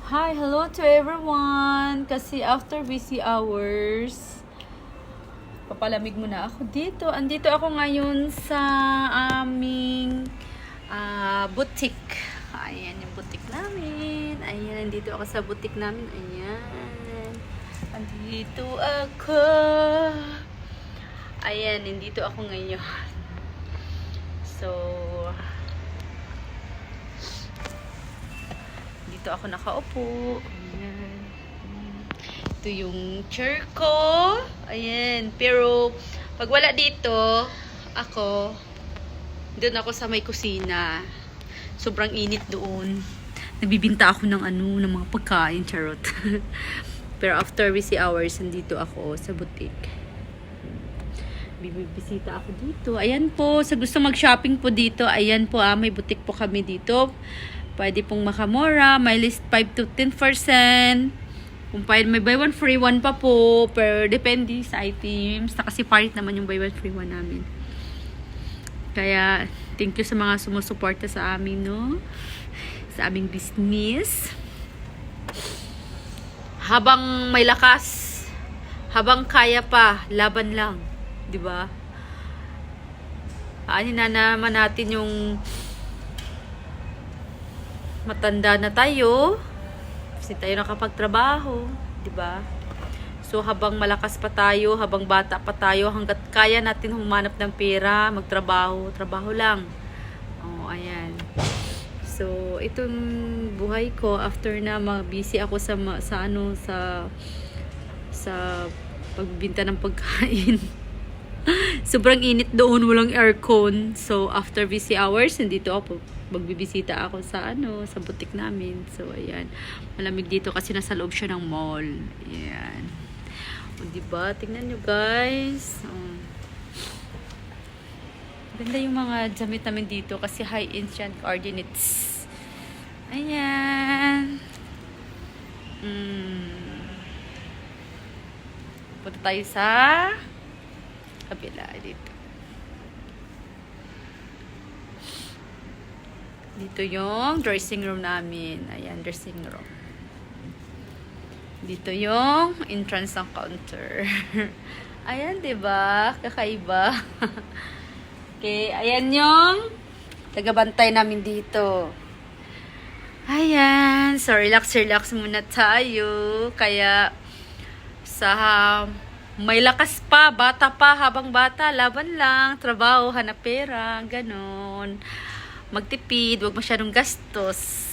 Hi, hello to everyone. Kasi after busy hours, papalamig muna ako dito. Andito ako ngayon sa aming boutique. Ayan yung boutique namin. Ayan, andito ako sa boutique namin. Ayan. Andito ako. Ayan, nandito ako ngayon. So, dito ako nakaupo. Ayan. Ito yung chair ko. Ayan. Pero, pag wala dito, doon ako sa may kusina. Sobrang init doon. Nagbibinta ako ng ng mga pagkain, charot. Pero after busy hours, nandito ako sa boutique. Bibisita ako dito. Ayan po, sa gusto mag-shopping po dito, ayan po, may boutique po kami dito. Pwede pong makamura, may list 5 to 10%. Kung pwede, may buy one free one pa po, pero depende sa items. Kasi parit naman yung buy one free one namin. Kaya, thank you sa mga sumusuporta sa amin, no? Sa aming business. Habang may lakas, habang kaya pa, laban lang. Diba? Aanin na naman natin yung matanda na tayo. Kasi tayo nakapagtrabaho. Diba? So, habang malakas pa tayo, habang bata pa tayo, hanggat kaya natin humanap ng pera, magtrabaho, trabaho lang. Oh, ayan. So, itong buhay ko after na busy ako sa pagbibinta ng pagkain. Sobrang init doon, walang aircon. So, after busy hours, nandito ako. Magbibisita ako sa sa boutique namin. So, ayan. Malamig dito kasi nasa loob siya ng mall. Ayan. O, diba? Tingnan nyo, guys. Ganda yung mga damit namin dito kasi high ancient coordinates. Ayan. Punta tayo sa kabila dito. Dito yung dressing room namin. Ayan, dressing room. Dito yung entrance ng counter. Ayan, diba? Kakaiba. Okay, ayan yung tagabantay namin dito. Ayan. So, relax muna tayo. Kaya, may lakas pa, bata pa, habang bata, laban lang, trabaho, hanap pera, ganon. Magtipid, huwag masyadong gastos.